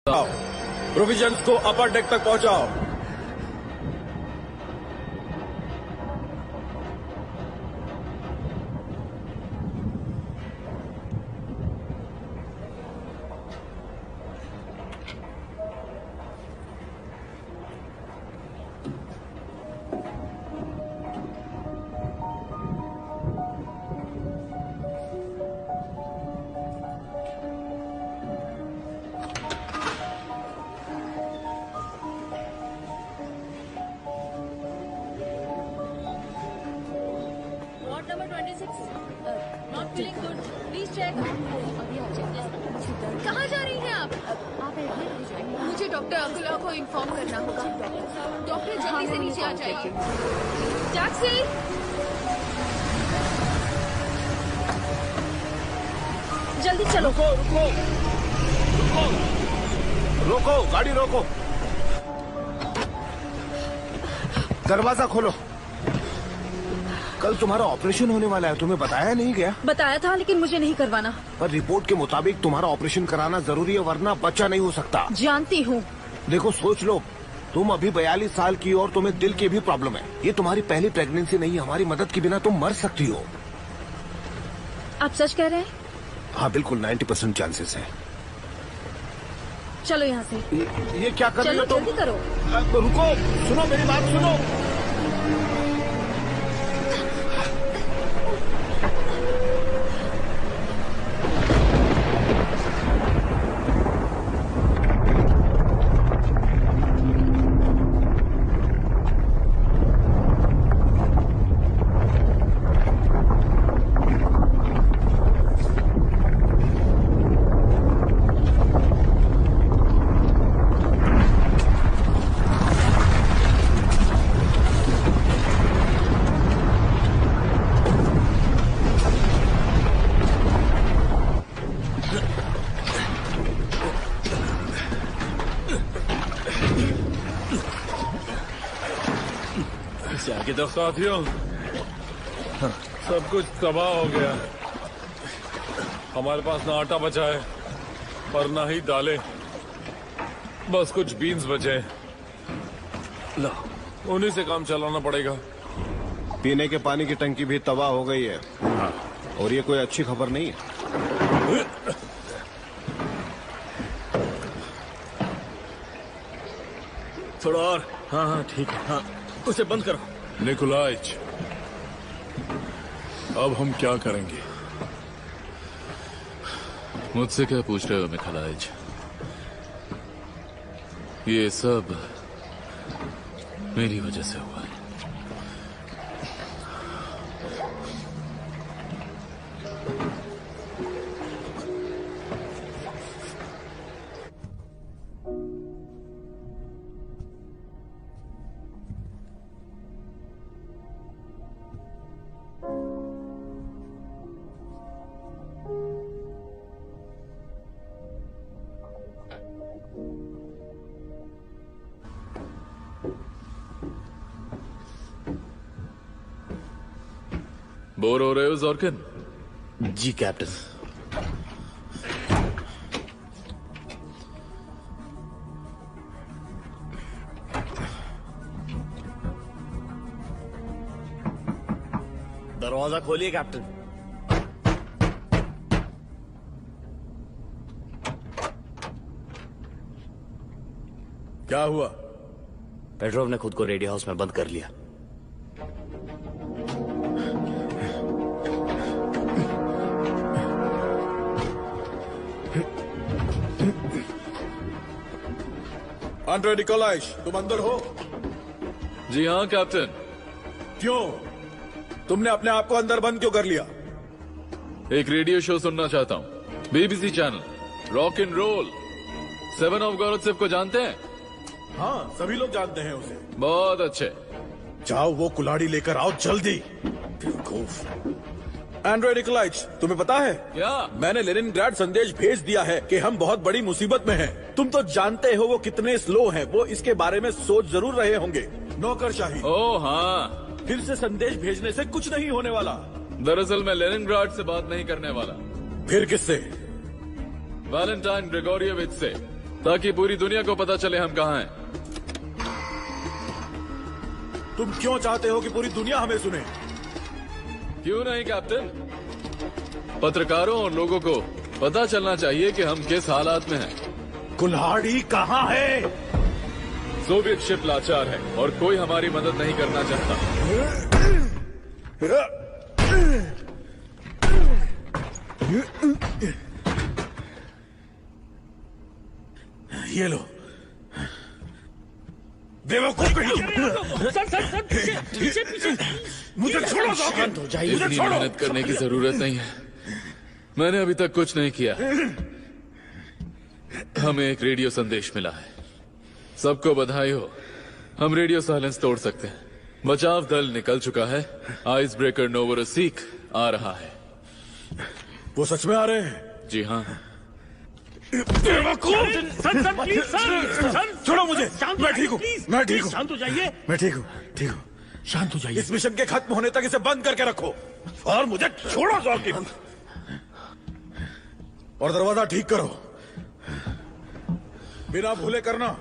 Provisions को अपर deck तक पहुंचाओ। कहाँ जा रही हैं आप? मुझे डॉक्टर अकुला को इन्फॉर्म करना होगा। डॉक्टर जल्दी से नीचे आ जाइए। टैक्सी! जल्दी चलो। रुको रुको रुको रोको, गाड़ी रोको। दरवाजा खोलो। कल तुम्हारा ऑपरेशन होने वाला है, तुम्हें बताया नहीं गया? बताया था लेकिन मुझे नहीं करवाना। पर रिपोर्ट के मुताबिक तुम्हारा ऑपरेशन कराना जरूरी है, वरना बच्चा नहीं हो सकता। जानती हूँ। देखो सोच लो, तुम अभी 42 साल की और तुम्हें दिल की भी प्रॉब्लम है। ये तुम्हारी पहली प्रेगनेंसी नहीं, हमारी मदद के बिना तुम मर सकती हो। आप सच कह रहे हैं? हाँ बिल्कुल, 90% चांसेस है। चलो यहाँ से। ये क्या कर रही हो तुम? जल्दी करो। रुको, सुनो मेरी बात सुनो। तो साथियों, सब कुछ तबाह हो गया। हमारे पास ना आटा बचा है और ना ही दालें, बस कुछ बीन्स बचे हैं। लो, उन्हीं से काम चलाना पड़ेगा। पीने के पानी की टंकी भी तबाह हो गई है। हाँ। और ये कोई अच्छी खबर नहीं है। थोड़ा और। हाँ हाँ ठीक है। हाँ, उसे बंद करो। निकोलाइच, अब हम क्या करेंगे? मुझसे क्या पूछ रहे हो मिखलाइच? ये सब मेरी वजह से हुआ है। बोर हो रहे हो जॉर्किन? जी कैप्टन। दरवाजा खोलिए कैप्टन। क्या हुआ? पेट्रोव ने खुद को रेडियो हाउस में बंद कर लिया। आंड्रे निकोलाइच, तुम अंदर हो? जी हाँ कैप्टन। क्यों? तुमने अपने आप को अंदर बंद क्यों कर लिया? एक रेडियो शो सुनना चाहता हूँ, BBC channel rock and roll. 7 ऑफ गौरव को जानते हैं? हाँ, सभी लोग जानते हैं उसे। बहुत अच्छे। जाओ वो कुल्हाड़ी लेकर आओ जल्दी। आंड्रे निकोलाइच, तुम्हें पता है क्या? मैंने लेनिनग्राड संदेश भेज दिया है कि हम बहुत बड़ी मुसीबत में हैं। तुम तो जानते हो वो कितने स्लो हैं। वो इसके बारे में सोच जरूर रहे होंगे। नौकरशाही। ओह हाँ। फिर से संदेश भेजने से कुछ नहीं होने वाला। दरअसल मैं लेनिनग्राड से बात नहीं करने वाला। फिर किससे? वैलेंटाइन ग्रेगोरियविच से। ताकि पूरी दुनिया को पता चले हम कहाँ हैं। तुम क्यों चाहते हो कि पूरी दुनिया हमें सुने? क्यों नहीं कैप्टन, पत्रकारों और लोगों को पता चलना चाहिए कि हम किस हालात में हैं। कुल्हाड़ी कहाँ है? सोवियत शिप लाचार है और कोई हमारी मदद नहीं करना चाहता। ये लो। बेवकूफ कहीं। मुझे छोड़ो। शांत हो जाइए। इतनी मेहनत करने की जरूरत नहीं है, मैंने अभी तक कुछ नहीं किया। हमें एक रेडियो संदेश मिला है। सबको बधाई हो, हम रेडियो साइलेंस तोड़ सकते हैं। बचाव दल निकल चुका है। आइस ब्रेकर नोवोरोसिक आ रहा है। वो सच में आ रहे हैं? जी हाँ। छोड़ो मुझे। मैं ठीक हूँ, मैं ठीक हूँ। शांत हो जाइए। मैं ठीक हूँ, ठीक हूँ। शांत हो जाइए। इस मिशन के खत्म होने तक इसे बंद करके रखो और मुझे छोड़ो साकिब। और दरवाजा ठीक करो, बिना भूले करना।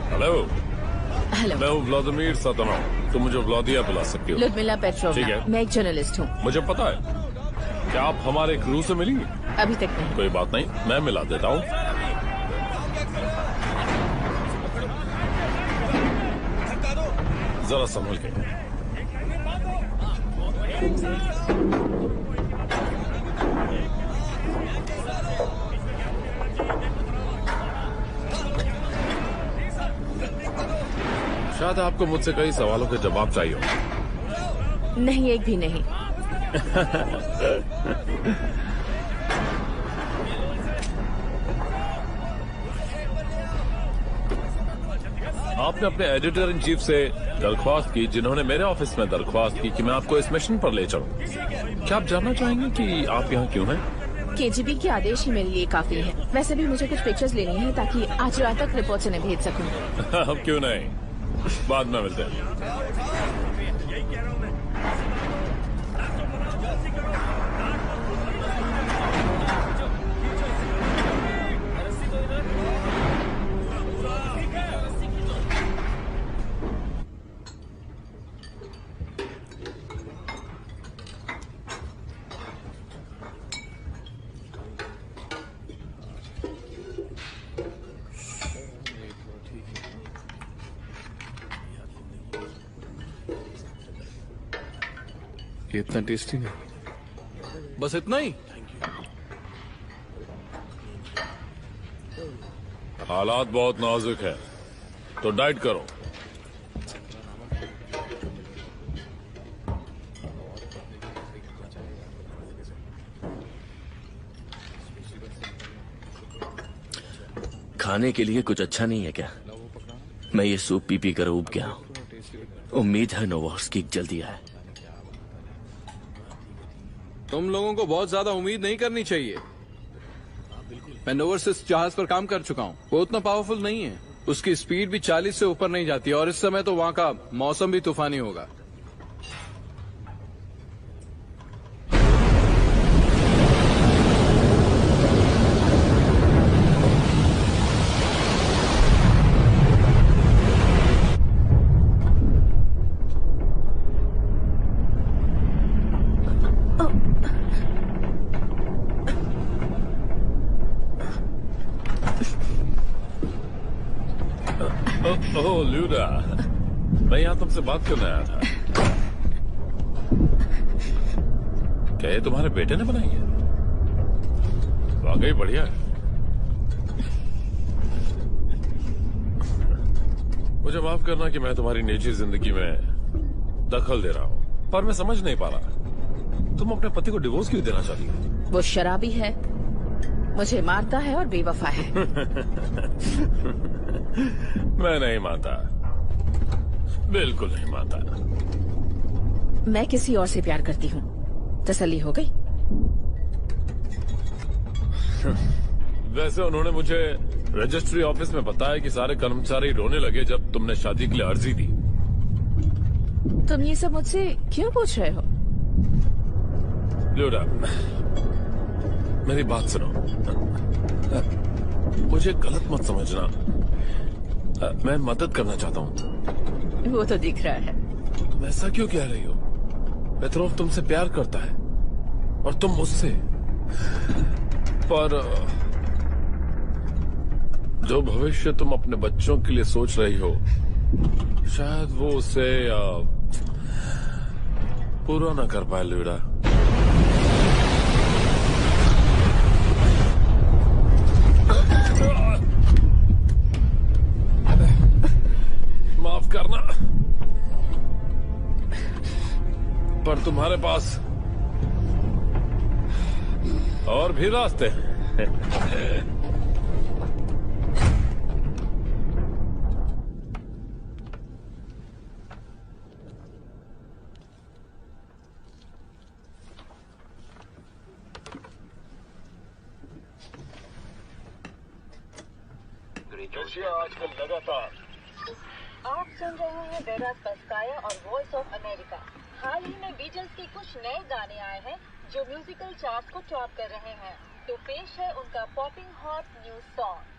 हेलो, हेलो, मैं हूँ व्लादिमीर सातनोव। तुम मुझे व्लादिया बुला सकती हो। लुदमिला ठीक पेट्रोवना। है। मैं एक जर्नलिस्ट हूँ। मुझे पता है। क्या आप हमारे क्रू से मिली? अभी तक नहीं। कोई बात नहीं, मैं मिला देता हूँ। जरा संभल के। शायद आपको मुझसे कई सवालों के जवाब चाहिए हो। नहीं, एक भी नहीं। आपने अपने एडिटर इन चीफ से दरख्वास्त की, जिन्होंने मेरे ऑफिस में दरख्वास्त की कि मैं आपको इस मिशन पर ले चलूं। क्या आप जानना चाहेंगे कि आप यहाँ क्यों हैं? केजीबी के आदेश ही मेरे लिए काफी है। वैसे भी मुझे कुछ पिक्चर्स लेनी है ताकि आज रात तक रिपोर्ट उन्हें भेज सकूं। अब क्यों नहीं, बाद में मिलते हैं। ये इतना टेस्टी नहीं। बस इतना ही। हालात बहुत नाजुक है, तो डाइट करो। खाने के लिए कुछ अच्छा नहीं है क्या? मैं ये सूप पी कर उब गया हूँ। उम्मीद है नोवोरोसिक जल्दी आए। तुम लोगों को बहुत ज्यादा उम्मीद नहीं करनी चाहिए। मैं नोवोरोसिक जहाज पर काम कर चुका हूँ। वो उतना पावरफुल नहीं है। उसकी स्पीड भी 40 से ऊपर नहीं जाती और इस समय तो वहाँ का मौसम भी तूफानी होगा। ओह ल्यूडा, मैं यहाँ तुमसे बात करने आया था। क्या ये तुम्हारे बेटे ने बनाई है? वाकई बढ़िया है। मुझे माफ करना कि मैं तुम्हारी निजी जिंदगी में दखल दे रहा हूँ, पर मैं समझ नहीं पा रहा तुम अपने पति को डिवोर्स क्यों देना चाहती हो? वो शराबी है, मुझे मारता है और बेवफा है। मैं नहीं मानता, बिल्कुल नहीं मानता। मैं किसी और से प्यार करती हूँ। तसल्ली हो गई? वैसे उन्होंने मुझे रजिस्ट्री ऑफिस में बताया कि सारे कर्मचारी रोने लगे जब तुमने शादी के लिए अर्जी दी। तुम ये सब मुझसे क्यों पूछ रहे हो? ल्यूडा, मेरी बात सुनो। मुझे गलत मत समझना, मैं मदद करना चाहता हूँ। वो तो दिख रहा है। वैसा क्यों कह रही हो? पेट्रोव तुमसे प्यार करता है और तुम मुझसे। पर जो भविष्य तुम अपने बच्चों के लिए सोच रही हो, शायद वो उसे पूरा ना कर पाए ल्यूडा। माफ करना, पर तुम्हारे पास और भी रास्ते हैं। आजकल लगातार आप सुन रहे हैं डेरा पस्काया और वॉइस ऑफ अमेरिका। हाल ही में बीटल्स के कुछ नए गाने आए हैं जो म्यूजिकल चार्ट को टॉप कर रहे हैं। तो पेश है उनका पॉपिंग हॉट न्यू सॉन्ग।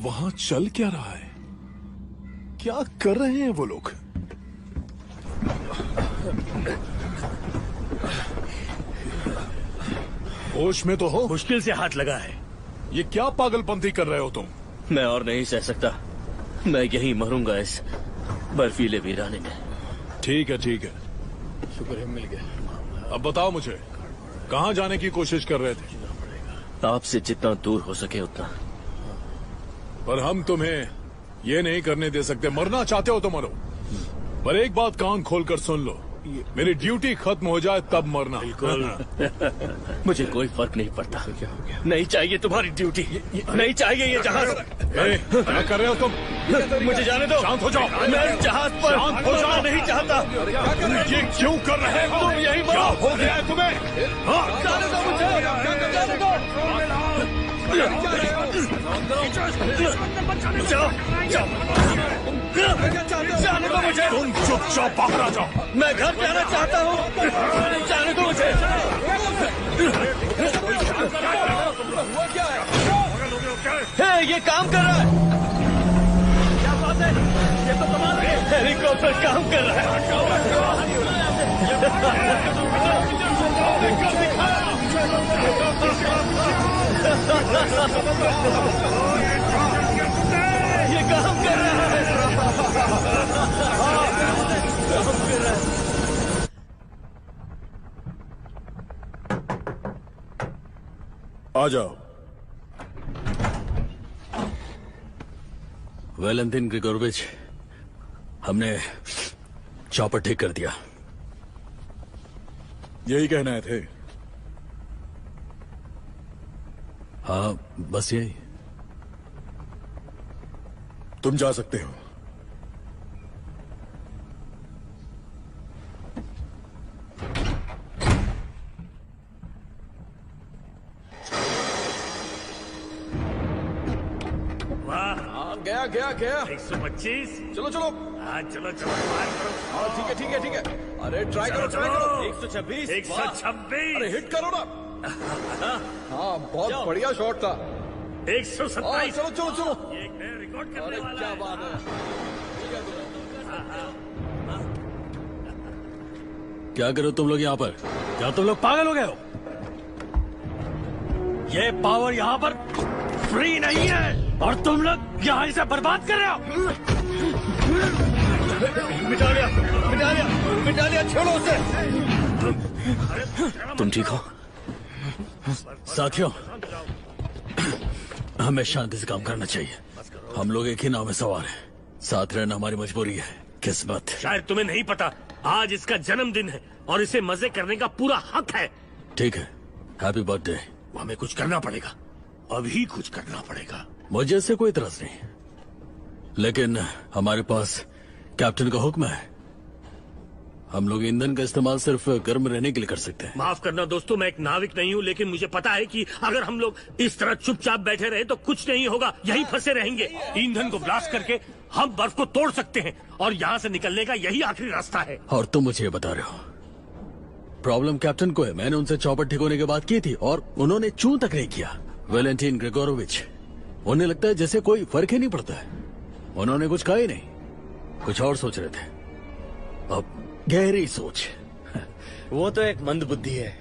वहां चल क्या रहा है? क्या कर रहे हैं वो लोग? होश में तो हो? मुश्किल से हाथ लगा है। ये क्या पागलपंथी कर रहे हो तुम? मैं और नहीं सह सकता। मैं यहीं मरूंगा इस बर्फीले वीराने में। ठीक है, ठीक है। शुक्र है मिल गया। अब बताओ मुझे, कहाँ जाने की कोशिश कर रहे थे? आपसे जितना दूर हो सके उतना। पर हम तुम्हें ये नहीं करने दे सकते। मरना चाहते हो तो मरो, पर एक बात कान खोलकर सुन लो, मेरी ड्यूटी खत्म हो जाए तब मरना। मुझे कोई फर्क नहीं पड़ता। नहीं चाहिए तुम्हारी ड्यूटी, नहीं चाहिए ये जहाज। क्या कर रहे हो तुम? मुझे जाने दो। शांत हो जाओ। मैं जहाज पर शांत हो जाओ। नहीं चाहता। ये क्यों कर रहे हो? तुम यही क्या हो गया है तुम्हें? हाँ? जाने दो मुझे, जाने दो। जाओ, जाओ। जाने दो मुझे। तुम चुपचाप बाहर आ जाओ। मैं घर जाना चाहता हूँ। जाने दो मुझे। हे, ये काम कर रहा है। क्या बात है? ये तो कमाल है। हेलीकॉप्टर काम कर रहा है। ये काम कर रहा है। आ जाओ। वेलेंटिन ग्रिगोरोविच, हमने चॉपर ठीक कर दिया। यही कहना थे? हाँ, बस यही। तुम जा सकते हो। गया गया गया। 125। चलो चलो। हाँ, चलो चलो, मार करो। हाँ ठीक है ठीक है ठीक है। अरे ट्राई करो ट्राई करो। 126। 126। अरे हिट करो ना। हाँ बहुत बढ़िया शॉट था। 127। चलो चलो चलो। ये एक नया रिकॉर्ड करने अरे वाला क्या है। बात है। क्या करो तुम लोग यहाँ पर? क्या तुम लोग पागल हो गए हो? ये पावर यहाँ पर फ्री नहीं है और तुम लोग यहाँ इसे बर्बाद कर रहे हो। मिटा लिया, मिटा लिया, मिटा लिया। छोड़ो उसे। तुम ठीक हो? साथियों, हमें शांति से काम करना चाहिए। हम लोग एक ही नाव में सवार हैं। साथ रहना हमारी मजबूरी है, किस्मत। शायद तुम्हें नहीं पता, आज इसका जन्मदिन है और इसे मजे करने का पूरा हक है। ठीक है, हैप्पी बर्थडे। हमें कुछ करना पड़ेगा, अभी कुछ करना पड़ेगा। मुझे इससे कोई इतराज नहीं, लेकिन हमारे पास कैप्टन का हुक्म है। हम लोग ईंधन का इस्तेमाल सिर्फ गर्म रहने के लिए कर सकते हैं। माफ करना दोस्तों, मैं एक नाविक नहीं हूँ, लेकिन मुझे पता है कि अगर हम लोग इस तरह चुपचाप बैठे रहे तो कुछ नहीं होगा, यही फंसे रहेंगे। ईंधन को ब्लास्ट करके हम बर्फ को तोड़ सकते हैं और यहाँ से निकलने का यही आखिरी रास्ता है। और तुम मुझे ये बता रहे हो प्रॉब्लम कैप्टन को है। मैंने उनसे चौपट ठीक होने की बात की थी और उन्होंने चूं तक नहीं किया। वेलेंटीन ग्रेगोरोविच, उन्हें लगता है जैसे कोई फर्क ही नहीं पड़ता है। उन्होंने कुछ कहा ही नहीं, कुछ और सोच रहे थे। अब गहरी सोच। वो तो एक मंद बुद्धि है,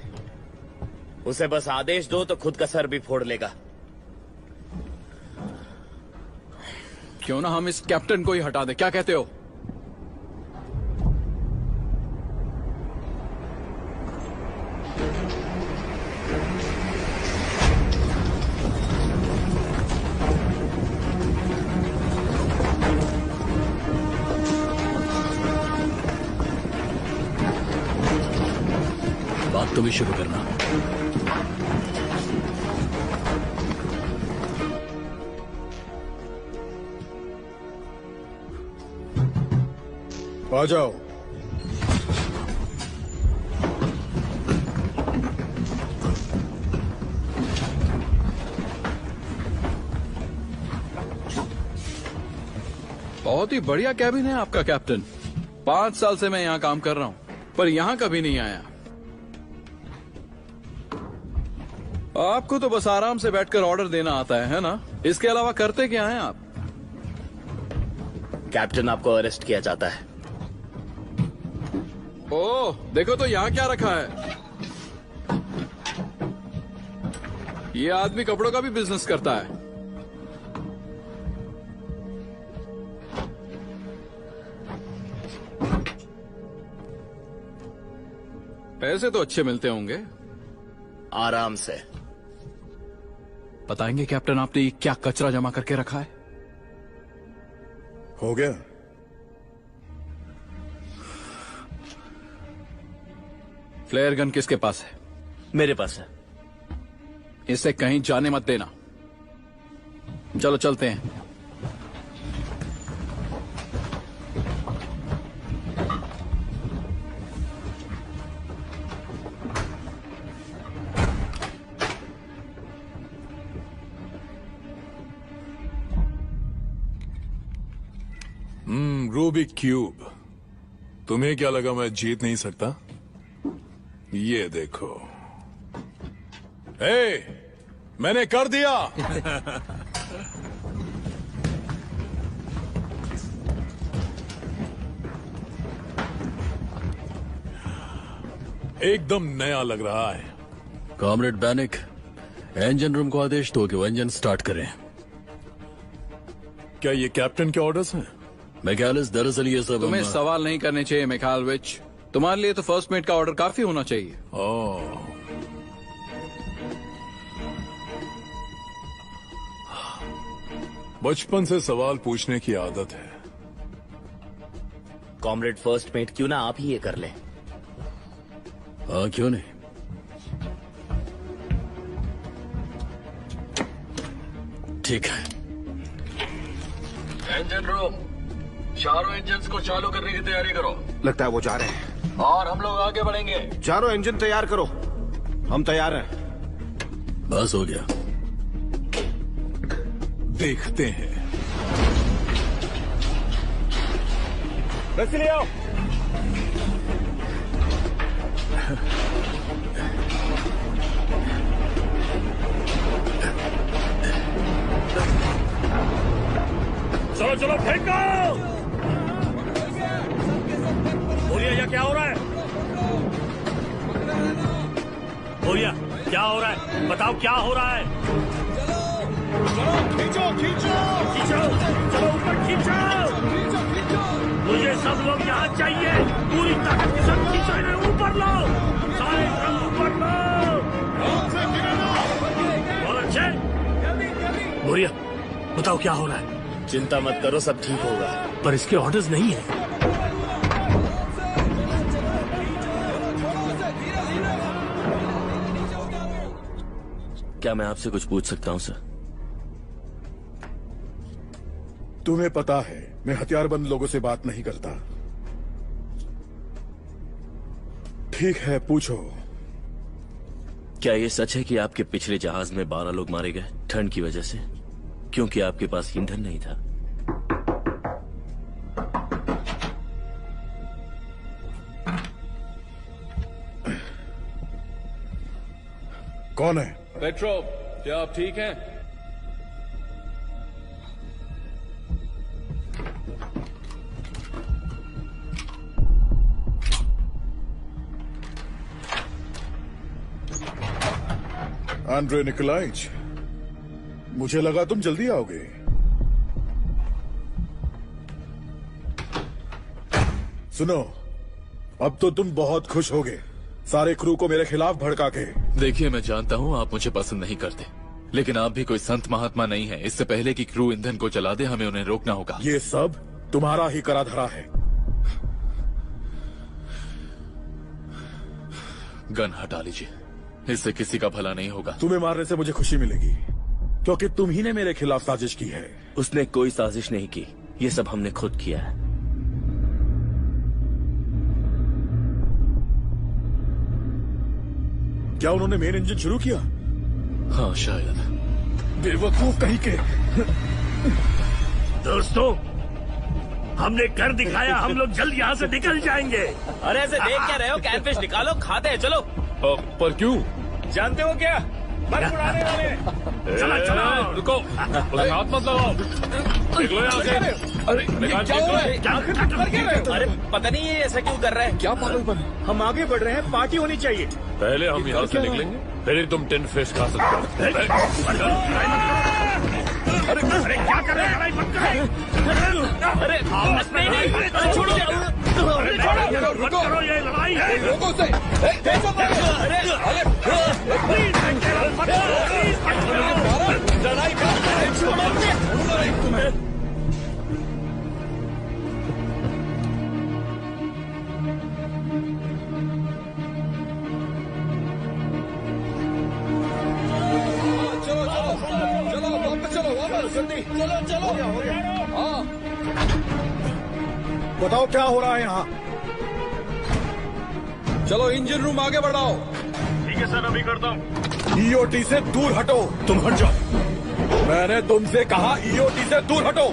उसे बस आदेश दो तो खुद का सर भी फोड़ लेगा। क्यों ना हम इस कैप्टन को ही हटा दें, क्या कहते हो? बात तुम ही शुरू करना। आ जाओ। बहुत ही बढ़िया कैबिन है आपका कैप्टन। 5 साल से मैं यहाँ काम कर रहा हूँ, पर यहाँ कभी नहीं आया। आपको तो बस आराम से बैठकर ऑर्डर देना आता है ना? इसके अलावा करते क्या हैं आप? कैप्टन, आपको अरेस्ट किया जाता है। ओह, देखो तो यहाँ क्या रखा है। ये आदमी कपड़ों का भी बिजनेस करता है। पैसे तो अच्छे मिलते होंगे। आराम से। बताएंगे कैप्टन, आपने ये क्या कचरा जमा करके रखा है? हो गया? फ्लेयर गन किसके पास है? मेरे पास है। इसे कहीं जाने मत देना। चलो चलते हैं। Rubik cube. तुम्हें क्या लगा मैं जीत नहीं सकता? ये देखो। मैंने कर दिया। एकदम नया लग रहा है। कॉमरेड बैनिक, इंजन रूम को आदेश दो कि वो इंजन स्टार्ट करें। क्या ये कैप्टन के ऑर्डर्स हैं? मैकेलिस, दरअसल ये सब तुम्हें सवाल नहीं करने चाहिए मिखाइलोविच। तुम्हारे लिए तो फर्स्ट मेट का ऑर्डर काफी होना चाहिए। बचपन से सवाल पूछने की आदत है। कॉमरेड फर्स्ट मेट, क्यों ना आप ही ये कर लें? हाँ, क्यों नहीं। ठीक है। इंजन रूम, चारों इंजन्स को चालू करने की तैयारी करो। लगता है वो जा रहे हैं। और हम लोग आगे बढ़ेंगे। चारों इंजन तैयार करो, हम तैयार हैं। बस हो गया। देखते हैं। रस्सी ले आओ। चलो चलो, फेंको। बोलिए, यह क्या हो रहा है? बोलिए, क्या हो रहा है? बताओ क्या हो रहा है? चलो खींचो खींचो खींचो, चलो ऊपर खींचो। मुझे सब लोग यहाँ चाहिए। पूरी ताकत के साथ खींचो, इन्हें ऊपर लो। सारे ऊपर लो। बहुत अच्छे। मौर्य, बताओ क्या हो रहा है? चिंता मत करो, सब ठीक होगा। पर इसके ऑर्डर्स नहीं है। क्या मैं आपसे कुछ पूछ सकता हूँ सर? तुम्हें पता है मैं हथियारबंद लोगों से बात नहीं करता। ठीक है, पूछो। क्या ये सच है कि आपके पिछले जहाज में 12 लोग मारे गए ठंड की वजह से, क्योंकि आपके पास ईंधन नहीं था? कौन है? पेट्रो, क्या आप ठीक हैं? आंद्रे निकोलाइच, मुझे लगा तुम जल्दी आओगे। सुनो, अब तो तुम बहुत खुश होगे सारे क्रू को मेरे खिलाफ भड़का के। देखिए, मैं जानता हूँ आप मुझे पसंद नहीं करते, लेकिन आप भी कोई संत महात्मा नहीं है। इससे पहले कि क्रू ईंधन को जला दे, हमें उन्हें रोकना होगा। ये सब तुम्हारा ही करा धरा है। गन हटा लीजिए, इससे किसी का भला नहीं होगा। तुम्हें मारने से मुझे खुशी मिलेगी, क्योंकि तुम ही ने मेरे खिलाफ साजिश की है। उसने कोई साजिश नहीं की, ये सब हमने खुद किया है। क्या उन्होंने मेन इंजन शुरू किया? हाँ शायद। बेवकूफ कहीं के। दोस्तों, हमने कर दिखाया, हम लोग जल्द यहाँ से निकल जाएंगे। अरे ऐसे देख क्या रहे हो? कैनफिश निकालो, खाते हैं, चलो। पर क्यों? जानते हो क्या? बर्फ उड़ाने वाले। चलो चलो, रुको, उसे हाथ मत लगाओ। निकलो यहाँ से। अरे अरे पता नहीं ये ऐसा क्यों कर रहा है। क्या पागलपन? हम आगे बढ़ रहे हैं, पार्टी होनी चाहिए। पहले हम यहाँ से निकलेंगे, फिर ही तुम टिन फिश खा सकते हो। अरे क्या कर रहे हैं? लड़ाई मत करो। अरे नहीं, छोड़ो, मत करो ये लड़ाई। लोगों से बताओ क्या हो रहा है यहाँ? चलो इंजन रूम आगे बढ़ाओ। ठीक है सर, अभी करता हूँ। ईओटी से दूर हटो। तुम हट जाओ। मैंने तुमसे कहा ईओटी से दूर हटो।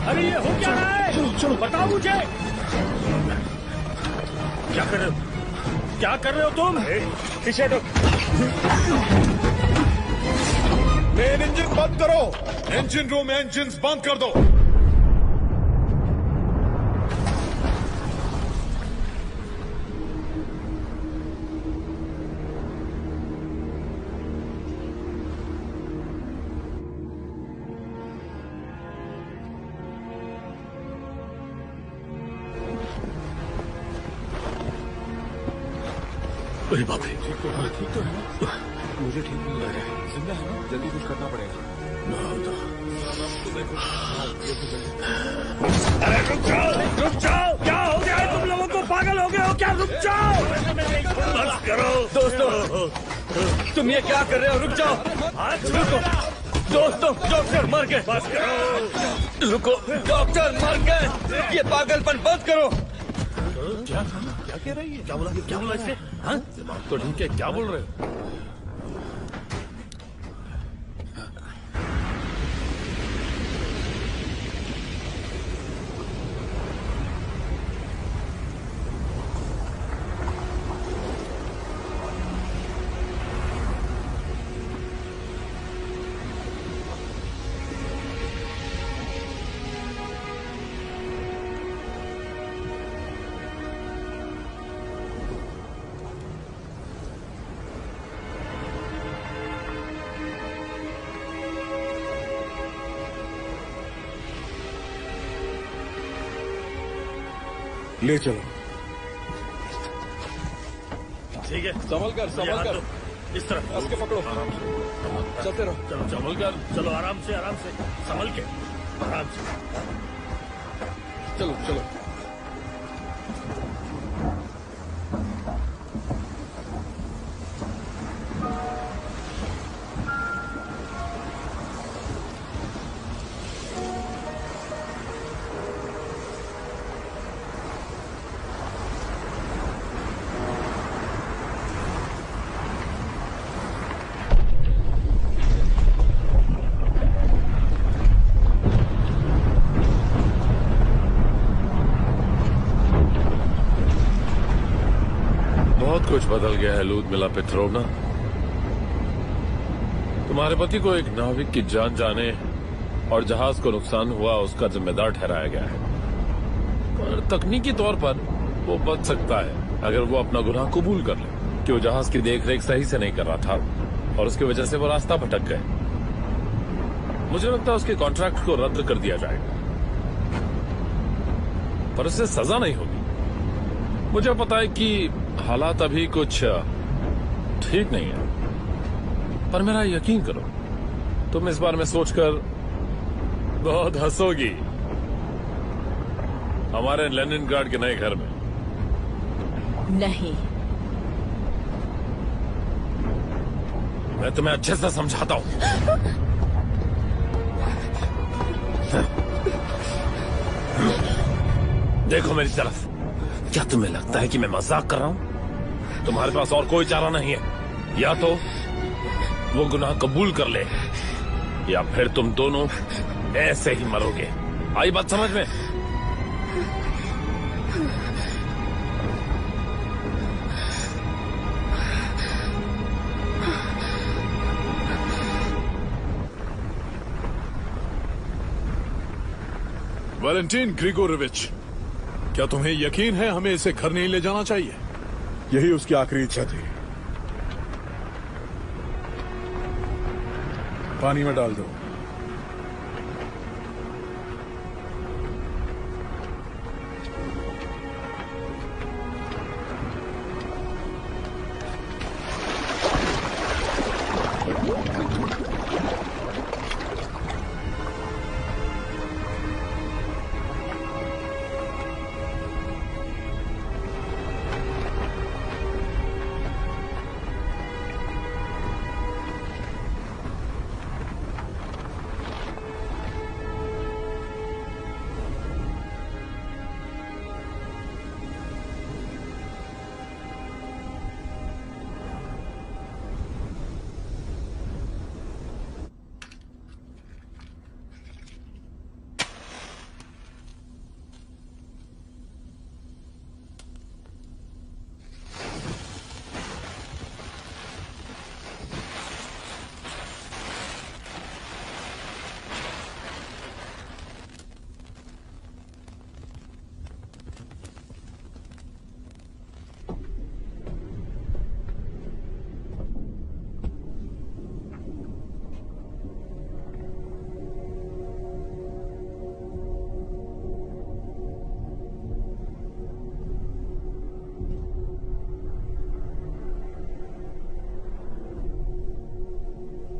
अरे ये हो क्या रहा है? चलो बताओ मुझे, क्या कर रहे हो? क्या कर रहे हो तुम? पीछे हटो। मेन इंजन बंद करो। इंजन रूम में इंजन बंद कर दो। अरे बाप रे, ठीक तो है। मुझे ठीक नहीं लग रहा है। जिंदा है ना? जल्दी कुछ करना पड़ेगा। अरे रुक जाओ, क्या हो गया है तुम लोगों को? पागल हो गए हो क्या? रुक जाओ, बस करो। दोस्तों, तुम ये क्या कर रहे हो? रुक जाओ। रुको दोस्तों, डॉक्टर मर गए। बस करो। रुको, डॉक्टर मर गए। ये पागलपन बंद करो। क्या कह रही है? क्या बोला इससे? हाँ, दिमाग तो ठीक है, क्या बोल रहे हो? ले चलो। ठीक है, संभल कर, संभल कर। इस तरफ उसके पकड़ो। चलते रहो। चलो संभल कर, चलो आराम से संभल के, आराम से। चलो चलो। कुछ बदल गया है लूदमिला पेट्रोवना। तुम्हारे पति को एक नाविक की जान जाने और जहाज को नुकसान हुआ उसका जिम्मेदार ठहराया गया है, पर तकनीकी तौर पर वो बच सकता है अगर वो अपना गुनाह कबूल कर ले कि वो जहाज की देखरेख सही से नहीं कर रहा था और उसकी वजह से वो रास्ता भटक गए। मुझे लगता है उसके कॉन्ट्रैक्ट को रद्द कर दिया जाएगा, पर उससे सजा नहीं होगी। मुझे पता है कि हालात अभी कुछ ठीक नहीं है, पर मेरा यकीन करो, तुम इस बारे में सोचकर बहुत हंसोगी। हमारे लेनिनग्राड के नए घर में। नहीं, मैं तुम्हें अच्छे से समझाता हूं। देखो मेरी तरफ। क्या तुम्हें लगता है कि मैं मजाक कर रहा हूं? तुम्हारे पास और कोई चारा नहीं है, या तो वो गुनाह कबूल कर ले या फिर तुम दोनों ऐसे ही मरोगे। आई बात समझ में? वैलेंटीन ग्रिगोरोविच, क्या तुम्हें यकीन है हमें इसे घर नहीं ले जाना चाहिए? यही उसकी आखिरी इच्छा थी। पानी में डाल दो।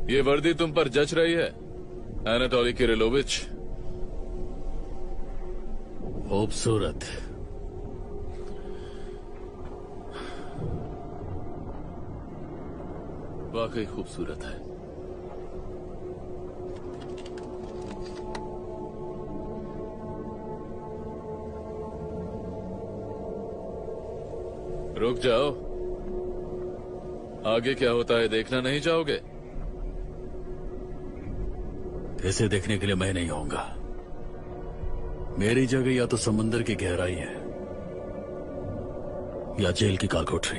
ये वर्दी तुम पर जच रही है, एनाटोली किरिलोविच? खूबसूरत। वाकई खूबसूरत है। रुक जाओ, आगे क्या होता है देखना नहीं चाहोगे? इसे देखने के लिए मैं नहीं आऊंगा। मेरी जगह या तो समंदर की गहराई है या जेल की कालकोठरी।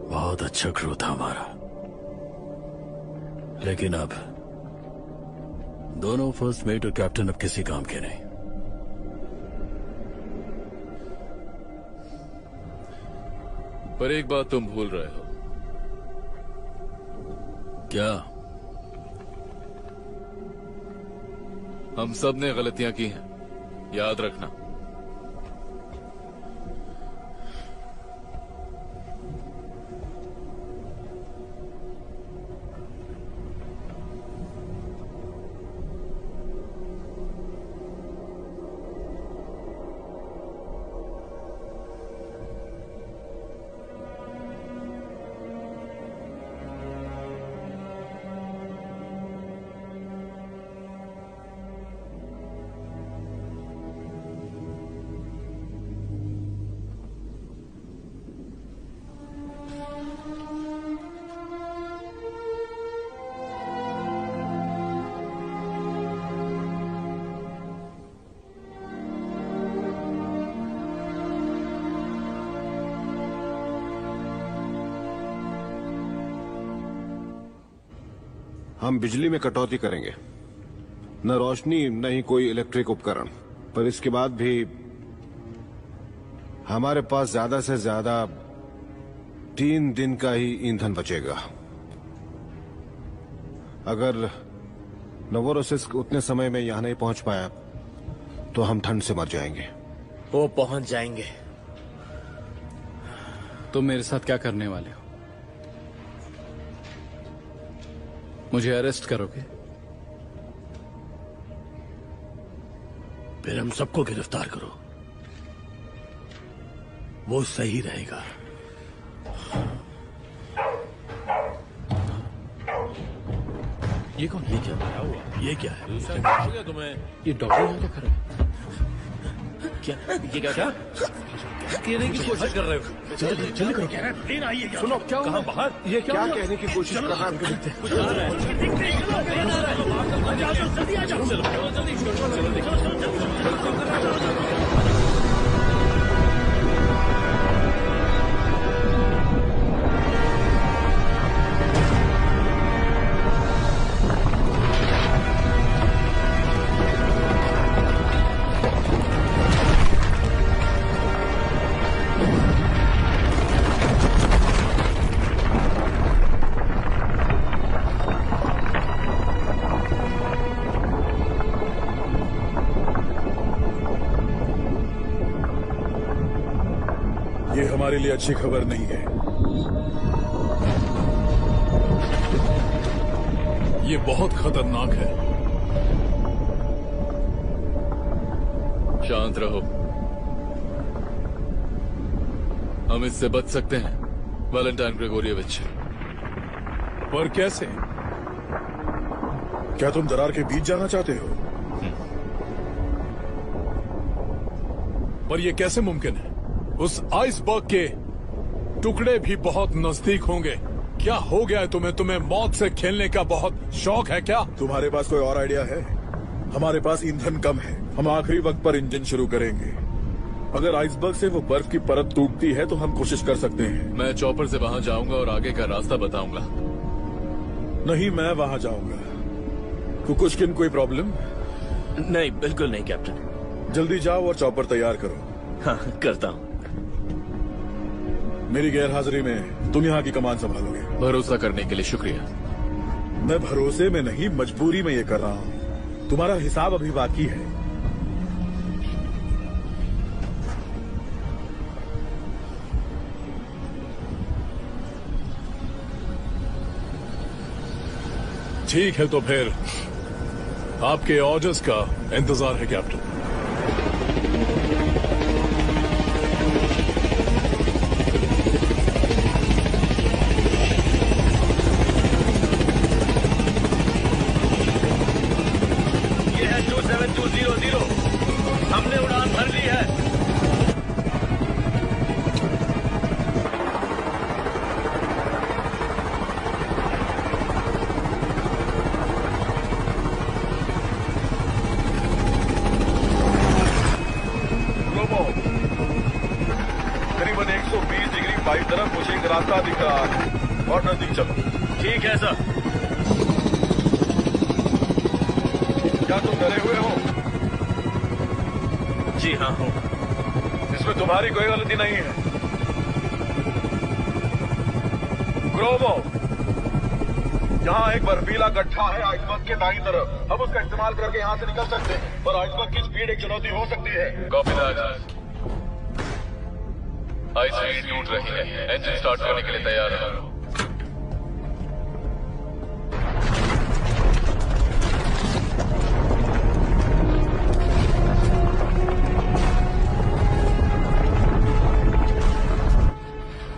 बहुत अच्छा क्रू था हमारा, लेकिन अब दोनों फर्स्ट मेट और कैप्टन अब किसी काम के नहीं। पर एक बात तुम भूल रहे हो। क्या? हम सब ने गलतियां की हैं, याद रखना। हम बिजली में कटौती करेंगे, न रोशनी न ही कोई इलेक्ट्रिक उपकरण। पर इसके बाद भी हमारे पास ज्यादा से ज्यादा 3 दिन का ही ईंधन बचेगा। अगर नोवोरोसिस्क उतने समय में यहां नहीं पहुंच पाया तो हम ठंड से मर जाएंगे। वो पहुंच जाएंगे। तुम मेरे साथ क्या करने वाले हो? मुझे अरेस्ट करोगे? फिर हम सबको गिरफ्तार करो, वो सही रहेगा। ये कौन? ये क्या हुआ? ये क्या है? हो गया तुम्हें? ये डॉक्टर यहाँ क्या कर रहे हैं? क्या ये क्या कहने की कोशिश कर रहे हो? जल्दी करो। प्लेन आई है क्या? सुनो, क्या कहाँ बाहर? ये क्या कहने की कोशिश कर रहा है? ये हमारे लिए अच्छी खबर नहीं है। ये बहुत खतरनाक है। शांत रहो, हम इससे बच सकते हैं वैलेंटाइन ग्रेगोरियविच। पर कैसे? क्या तुम दरार के बीच जाना चाहते हो? पर यह कैसे मुमकिन है? उस आइसबर्ग के टुकड़े भी बहुत नजदीक होंगे। क्या हो गया है तुम्हें? तुम्हें मौत से खेलने का बहुत शौक है क्या? तुम्हारे पास कोई और आइडिया है? हमारे पास ईंधन कम है। हम आखिरी वक्त पर इंजन शुरू करेंगे। अगर आइसबर्ग से वो बर्फ की परत टूटती है तो हम कोशिश कर सकते हैं। मैं चॉपर से वहां जाऊंगा और आगे का रास्ता बताऊंगा। नहीं, मैं वहां जाऊंगा। कुकुशकिन, कोई प्रॉब्लम? नहीं, बिल्कुल नहीं कैप्टन। जल्दी जाओ और चॉपर तैयार करो। हाँ, करता हूँ। मेरी गैरहाजिरी में तुम यहाँ की कमान संभालोगे। भरोसा करने के लिए शुक्रिया। मैं भरोसे में नहीं, मजबूरी में ये कर रहा हूँ। तुम्हारा हिसाब अभी बाकी है। ठीक है, तो फिर आपके ऑर्डर्स का इंतजार है कैप्टन। ये है 27200, हमने उड़ान भर ली है। करीबन 120 डिग्री बाई तरफ मुझे एक रास्ता दिख रहा है और नजदीक चलो। ठीक है सर। क्या तुम डरे हुए हो? जी हाँ हूँ। इसमें तुम्हारी कोई गलती नहीं है। ग्रोवो, यहाँ एक बर्फीला गड्ढा है आइसबर्ग के दाईं तरफ। हम उसका इस्तेमाल करके यहाँ से निकल सकते हैं, पर आइसबर्ग की स्पीड एक चुनौती हो सकती है। Copy that. आइस स्पीड टूट रही है, इंजन स्टार्ट करने के लिए तैयार रहो।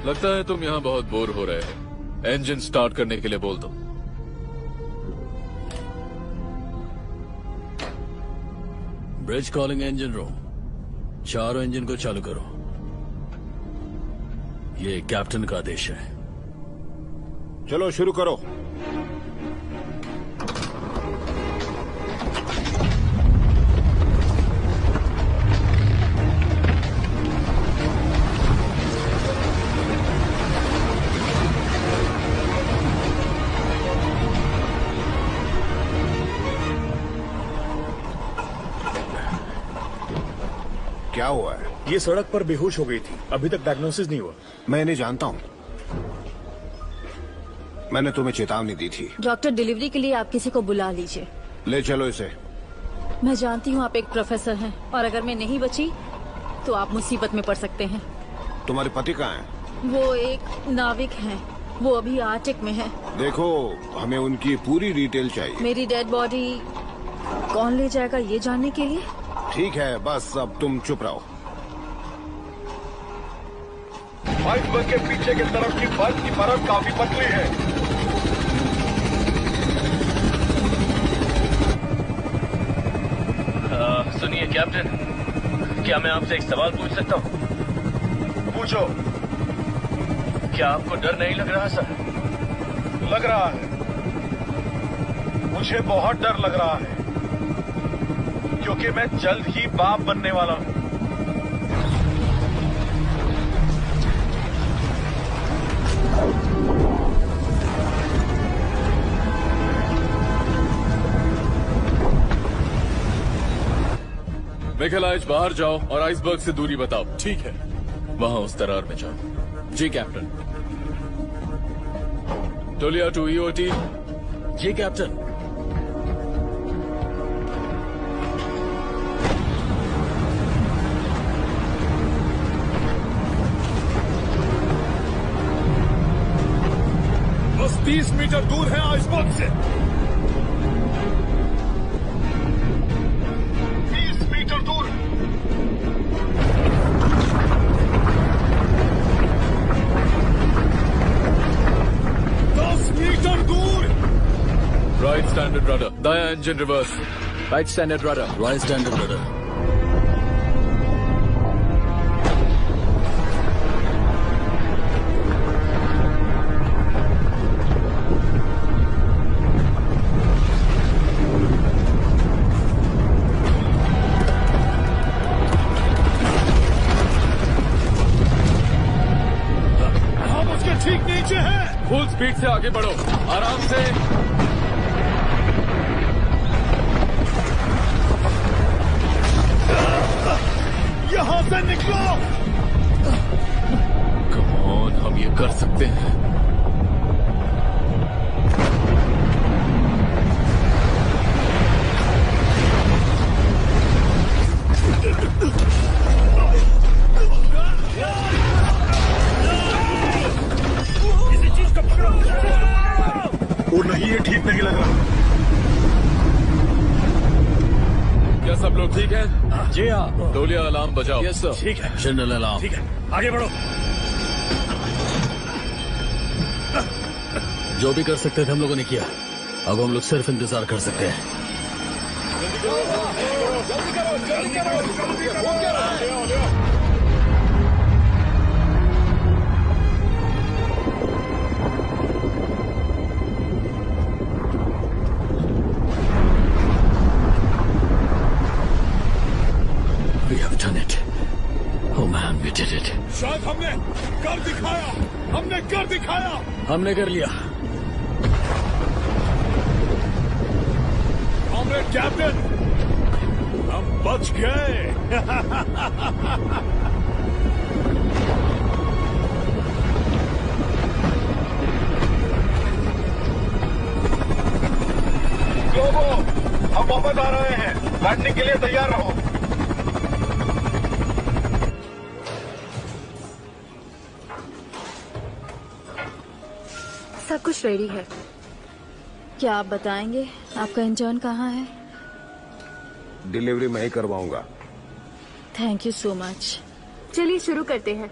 लगता है तुम यहाँ बहुत बोर हो रहे हो। इंजन स्टार्ट करने के लिए बोल दो। ब्रिज कॉलिंग इंजन रूम, चारों इंजन को चालू करो। ये कैप्टन का आदेश है। चलो शुरू करो। क्या हुआ है? ये सड़क पर बेहोश हो गई थी, अभी तक डायग्नोसिस नहीं हुआ। मैं नहीं जानता हूँ, मैंने तुम्हें चेतावनी दी थी। डॉक्टर, डिलीवरी के लिए आप किसी को बुला लीजिए। ले चलो इसे। मैं जानती हूँ आप एक प्रोफेसर हैं और अगर मैं नहीं बची तो आप मुसीबत में पड़ सकते हैं। तुम्हारे पति कहाँ हैं? वो एक नाविक हैं, वो अभी आर्टिक में हैं। देखो, हमें उनकी पूरी डिटेल चाहिए। मेरी डेड बॉडी कौन ले जाएगा ये जानने के लिए? ठीक है, बस अब तुम चुप रहो। आइसबर्ग के पीछे की तरफ की बर्फ की परत काफी पतली है। सुनिए कैप्टन, क्या मैं आपसे एक सवाल पूछ सकता हूँ? पूछो। क्या आपको डर नहीं लग रहा सर? लग रहा है, मुझे बहुत डर लग रहा है, क्योंकि मैं जल्द ही बाप बनने वाला हूँ। मिखेल, आज बाहर जाओ और आइसबर्ग से दूरी बताओ। ठीक है। वहां उस दरार में जाओ। जी कैप्टन। टोलिया टू ईओटी। जी कैप्टन। बस 30 मीटर दूर है आइसबर्ग से। 30 मीटर दूर। राइट स्टैंडर्ड रडर, दाया engine reverse. Right standard rudder, right standard rudder. हम उसके ठीक नीचे हैं। फुल स्पीड से आगे बढ़ो, आराम से। यहाँ से निकलो। कम ऑन, हम ये कर सकते हैं। किसी चीज को पकड़ो। वो नहीं, ये ठीक नहीं लग रहा। क्या सब लोग ठीक हैं? जी हाँ। टोलिया अलार्म बजाओ। Yes sir. ठीक है, जनरल अलार्म। ठीक है, आगे बढ़ो। जो भी कर सकते थे हम लोगों ने किया, अब हम लोग सिर्फ इंतजार कर सकते हैं। We have done it. Oh man, we did it. शायद हमने कर दिखाया। हमने कर दिखाया। हमने कर लिया। कॉमरेड कैप्टन, हम बच गए। ग्लोबो, हम वापस आ रहे हैं। लैंडिंग के लिए तैयार रहो। सब कुछ रेडी है। क्या आप बताएंगे आपका इंटर्न कहाँ है? डिलीवरी मैं ही करवाऊंगा। Thank you so much. चलिए शुरू करते हैं।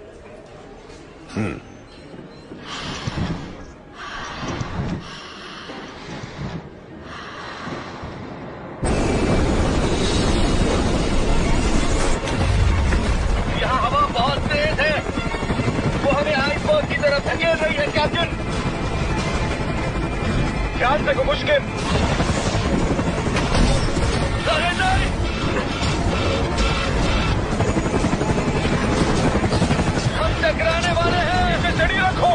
यहाँ हवा बहुत तेज है, वो हमें आइसबर्ग की तरफ धकेल रही है कैप्टन। ध्यान से, को मुश्किल। अरे नहीं! हम टकराने वाले हैं, इसे जड़ी रखो।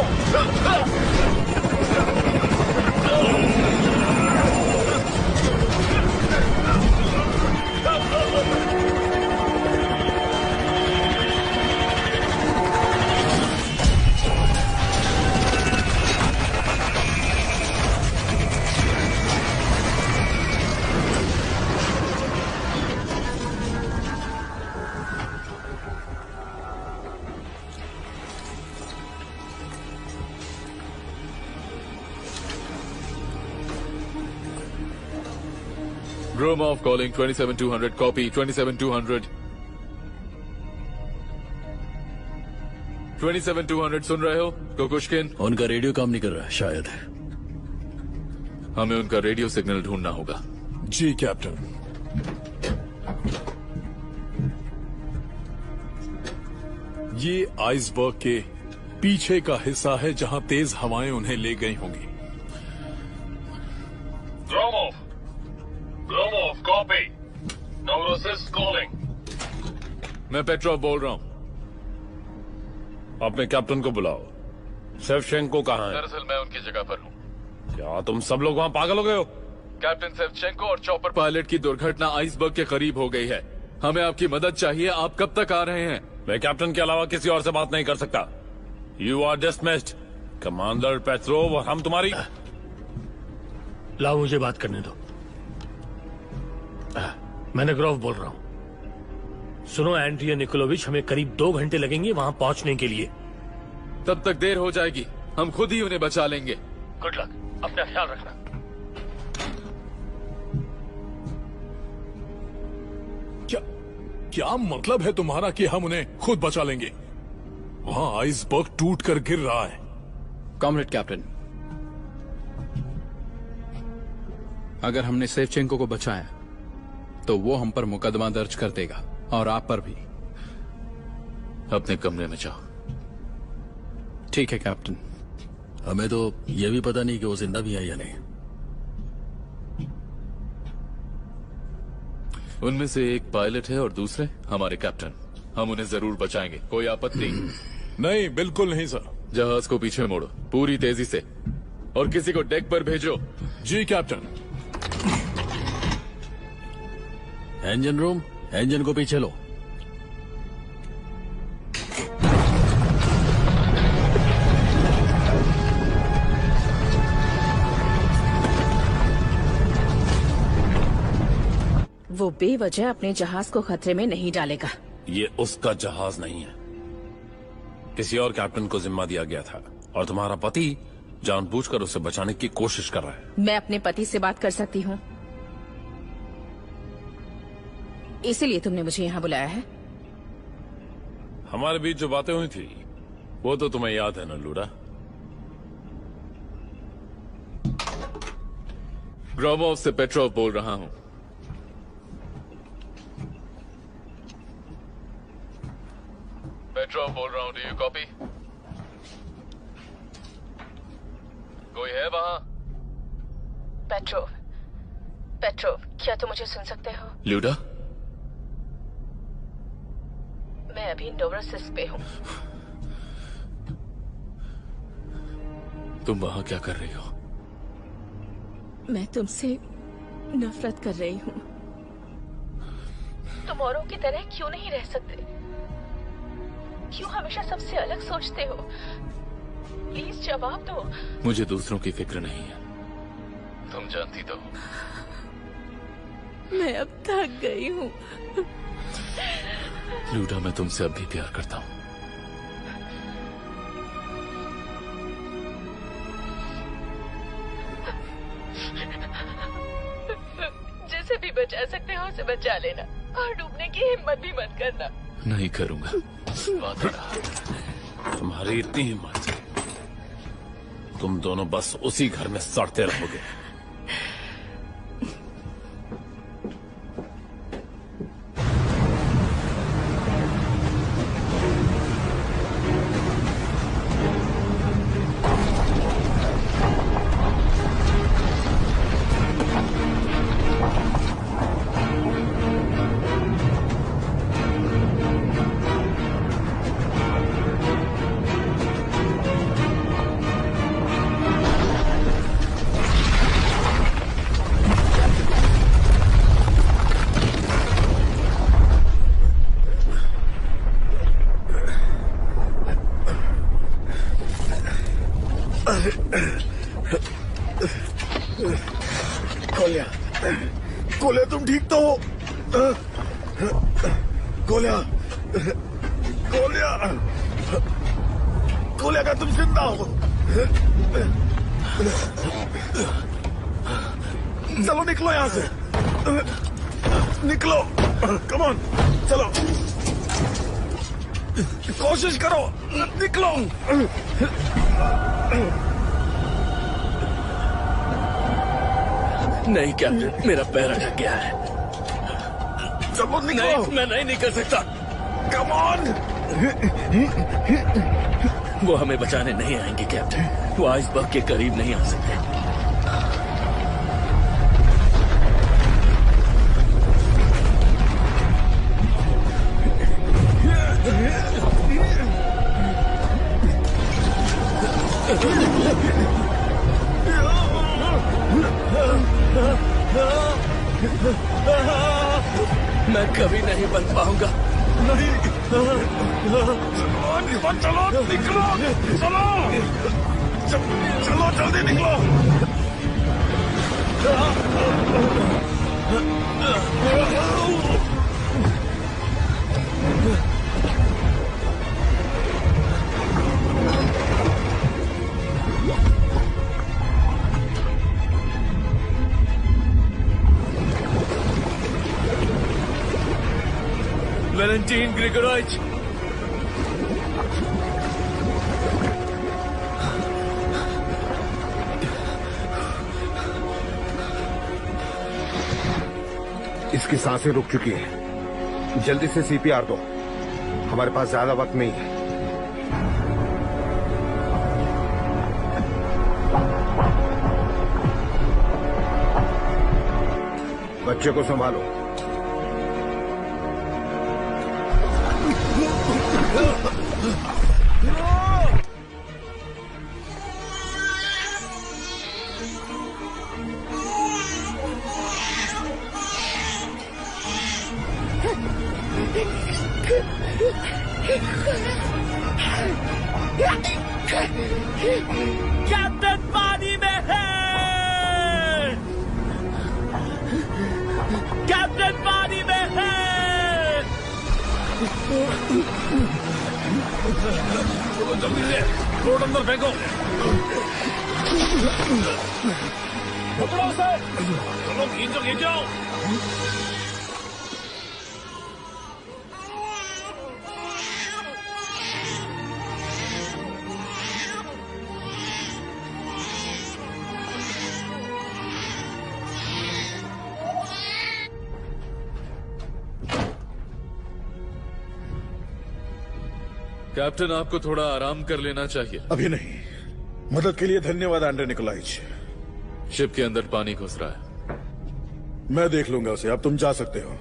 Gromov calling 27200, copy 27200. 27200 सुन रहे हो कोकुश्किन? उनका रेडियो काम नहीं कर रहा शायद। हमें उनका रेडियो सिग्नल ढूंढना होगा। जी कैप्टन। ये आइसबर्ग के पीछे का हिस्सा है जहां तेज हवाएं उन्हें ले गई होंगी। Gromov copy. Novorossiysk calling. मैं पेट्रोव बोल रहा हूँ। अपने कैप्टन को बुलाओ। सेवचेंको कहाँ है? दरअसल मैं उनकी जगह पर हूँ। क्या तुम सब लोग वहाँ पागल हो गए हो? कैप्टन सेवचेंको और चॉपर पायलट की दुर्घटना आइसबर्ग के करीब हो गई है। हमें आपकी मदद चाहिए। आप कब तक आ रहे हैं? मैं कैप्टन के अलावा किसी और से बात नहीं कर सकता। You are dismissed. Commander Petrov और हम तुम्हारी। लाओ मुझे बात करने दो। मैंने ग्रोव बोल रहा हूँ। सुनो एंड्रिया निकोलोविच, हमें करीब 2 घंटे लगेंगे वहां पहुंचने के लिए। तब तक देर हो जाएगी। हम खुद ही उन्हें बचा लेंगे। Good luck. अपना ख्याल रखना। क्या मतलब है तुम्हारा कि हम उन्हें खुद बचा लेंगे? वहां आइसबर्ग टूट कर गिर रहा है। कॉमरेड कैप्टन, अगर हमने सेवचेंको को बचाया तो वो हम पर मुकदमा दर्ज कर देगा और आप पर भी। अपने कमरे में जाओ। ठीक है कैप्टन। हमें तो ये भी पता नहीं कि वो जिंदा भी है या नहीं। उनमें से एक पायलट है और दूसरे हमारे कैप्टन। हम उन्हें जरूर बचाएंगे। कोई आपत्ति? नहीं, बिल्कुल नहीं सर। जहाज को पीछे मोड़ो पूरी तेजी से और किसी को डेक पर भेजो। जी कैप्टन। इंजन रूम, इंजन को पीछे लो। वो बेवजह अपने जहाज को खतरे में नहीं डालेगा। ये उसका जहाज नहीं है। किसी और कैप्टन को जिम्मा दिया गया था और तुम्हारा पति जानबूझकर उसे बचाने की कोशिश कर रहा है। मैं अपने पति से बात कर सकती हूँ, इसीलिए तुमने मुझे यहाँ बुलाया है। हमारे बीच जो बातें हुई थी वो तो तुम्हें याद है ना लूडा? ग्रोमोव से पेट्रोव बोल रहा हूँ। पेट्रोव बोल रहा हूँ। Do you copy? कोई है वहाँ? पेट्रोव, पेट्रोव, क्या तुम मुझे सुन सकते हो? लूडा, मैं अभी नोवरोसिस्क पे हूँ। तुम वहाँ क्या कर रही हो? मैं तुमसे नफरत कर रही हूँ। तुम औरों की तरह क्यों नहीं रह सकते? क्यों हमेशा सबसे अलग सोचते हो? प्लीज जवाब दो। मुझे दूसरों की फिक्र नहीं है, तुम जानती तो हो। मैं अब थक गई हूँ। लूडा, मैं तुमसे अब भी प्यार करता हूँ। जिसे भी बचा सकते हो उसे बचा लेना और डूबने की हिम्मत भी मत करना। नहीं करूंगा, वादा रहा। तुम्हारी इतनी हिम्मत, तुम दोनों बस उसी घर में सड़ते रहोगे। गोलिया, तुम ठीक तो हो? गोलिया, गोलिया, गोलिया, क्या तुम जिंदा हो? चलो निकलो यहाँ से। निकलो, कम ऑन, चलो, कोशिश करो, निकलो। नहीं कैप्टन, मेरा पैर अटक गया है। चलो निकलो। नहीं, मैं नहीं निकल सकता। Come on. वो हमें बचाने नहीं आएंगे कैप्टन, वो आइसबर्ग के करीब नहीं आ सकते। मैं कभी नहीं बन पाऊंगा। नहीं, चलो, निकलो, चलो, चलो, जल्दी निकलो। वैलेंटीन ग्रिगोरोविच, इसकी सांसें रुक चुकी हैं। जल्दी से सीपीआर दो, हमारे पास ज्यादा वक्त नहीं है। बच्चे को संभालो। कैप्टन पानी में है। कैप्टन पानी में है। चलो जल्दी से रोड अंदर फेंको। पकड़ो उसे। चलो खींचो खींचो। कैप्टन, आपको थोड़ा आराम कर लेना चाहिए। अभी नहीं। मदद के लिए धन्यवाद एंड्रे निकोलाइच। शिप के अंदर पानी घुस रहा है। मैं देख लूंगा उसे, अब तुम जा सकते हो।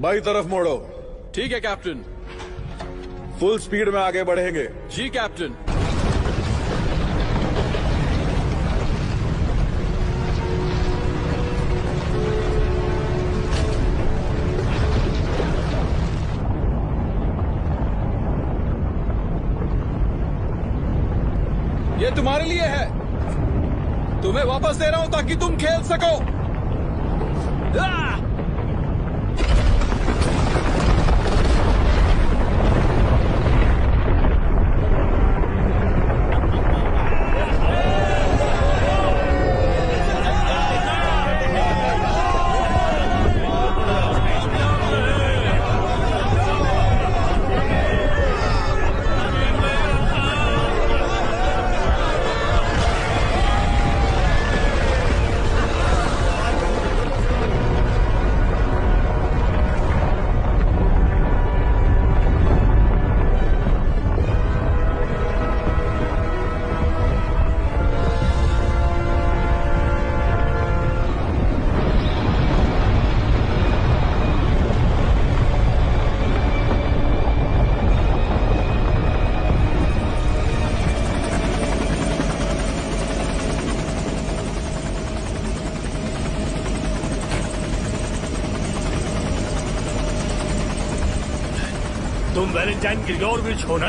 बाई तरफ मोड़ो। ठीक है कैप्टन। फुल स्पीड में आगे बढ़ेंगे। जी कैप्टन। ये तुम्हारे लिए है, तुम्हें वापस दे रहा हूं ताकि तुम खेल सको। तुम वैलेंटाइन ग्रिगोरोविच हो ना?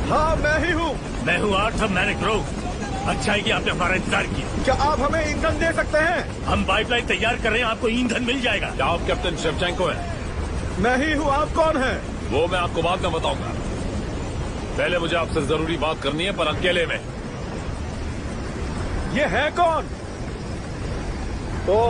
हाँ, मैं ही हूँ। मैं हूँ आर्थर मैनिग्रोव। अच्छा है कि आपने हमारा इंतजार किया। क्या आप हमें ईंधन दे सकते हैं? हम पाइपलाइन तैयार कर रहे हैं, आपको ईंधन मिल जाएगा। क्या आप कैप्टन शेवचेंको हैं? मैं ही हूँ। आप कौन हैं? वो मैं आपको बाद में बताऊंगा। पहले मुझे आपसे जरूरी बात करनी है, पर अकेले में। ये है कौन? ओ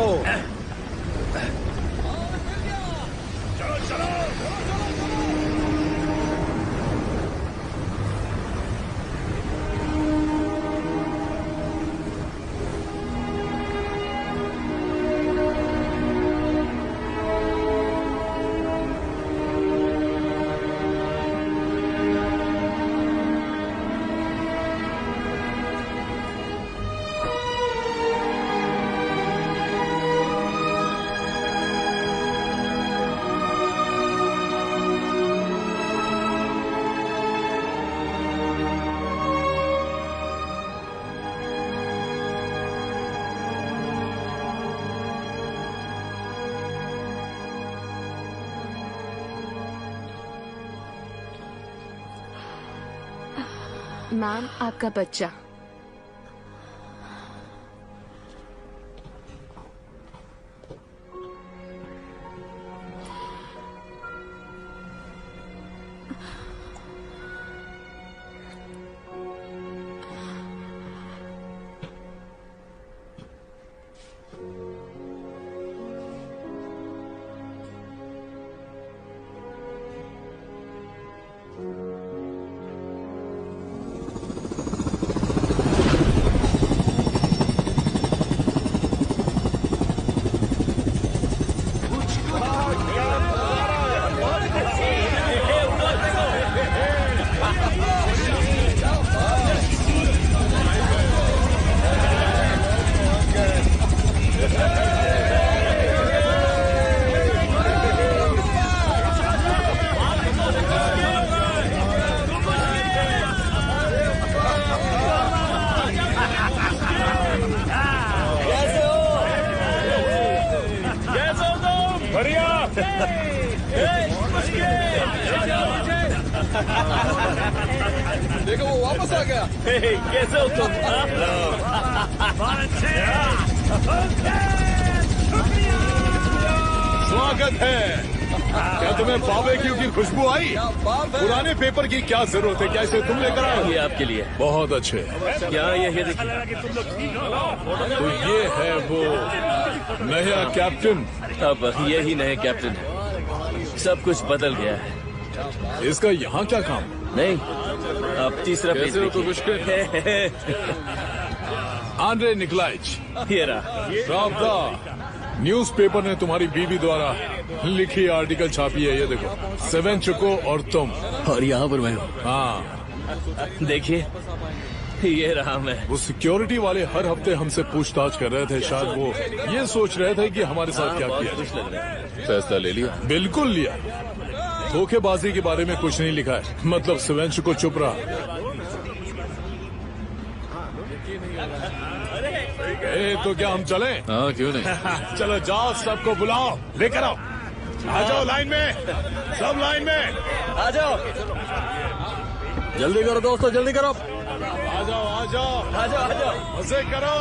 मैम, आपका बच्चा। देखो वो वापस आ गया। कैसे हो तुम? स्वागत है। क्या तुम्हें बारबेक्यू की खुशबू आई? पुराने पेपर की क्या जरूरत है? क्या इसे तुम लेकर आए? ये आपके लिए। बहुत अच्छे। क्या ये देखिए, तो ये है वो नया कैप्टन। अब यही नए कैप्टन है। सब कुछ बदल गया है। इसका यहाँ क्या काम? नहीं, अब तीसरा पेज देखिए। Andre Nikolaich. ये रहा। प्राप्ता, न्यूज़पेपर ने तुम्हारी बीवी द्वारा लिखी आर्टिकल छापी है। ये देखो, सेवेंचुको और तुम। और यहाँ पर मैं हूँ। हाँ, देखिए, ये रहा मैं। वो सिक्योरिटी वाले हर हफ्ते हमसे पूछताछ कर रहे थे। शायद वो ये सोच रहे थे कि हमारे साथ क्या किया। फैसला ले लिया? बिल्कुल लिया। धोखेबाजी के बारे में कुछ नहीं लिखा है। मतलब सेवेंचुको चुप रहा। तो क्या हम चलें? हाँ, क्यों नहीं। चलो जाओ, सबको बुलाओ, लेकर आओ। आ जाओ लाइन में, सब लाइन में आ जाओ। जल्दी करो दोस्तों, जल्दी करो। आ जाओ आ जाओ आ जाओ आ जाओ। मजे करो।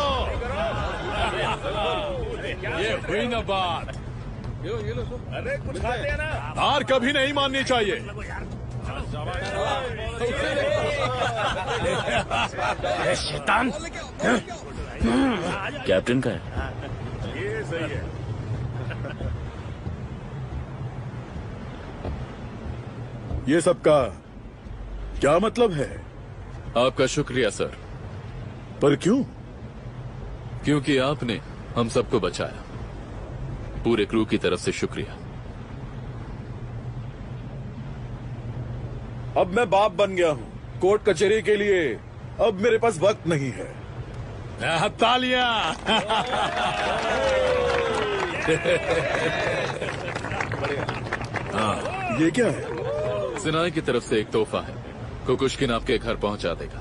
ये हुई ना बात। अरे कुछ खाते हैं ना। हार कभी नहीं माननी चाहिए। शैतान। कैप्टन का है। ये सही है। ये सब का क्या मतलब है? आपका शुक्रिया सर। पर क्यों? क्योंकि आपने हम सबको बचाया। पूरे क्रू की तरफ से शुक्रिया। अब मैं बाप बन गया हूँ। कोर्ट कचहरी के लिए अब मेरे पास वक्त नहीं है। तालियां। ये क्या है? सिनाई की तरफ से एक तोहफा है। कुकुश्किन आपके घर पहुंचा देगा।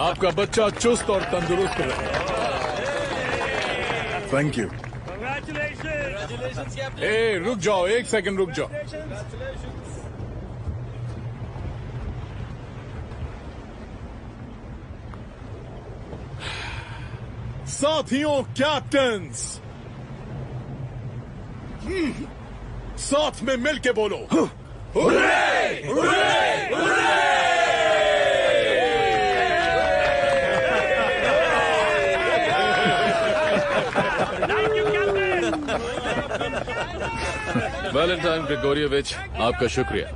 आपका बच्चा चुस्त और तंदुरुस्त रहे। Thank you. रुक जाओ, एक सेकंड रुक जाओ। साथियों, कैप्टन्स, साथ में मिलके बोलो। हुर्रे! हुर्रे! हुर्रे! वैलेंटाइन ग्रिगोरियोविच, आपका शुक्रिया।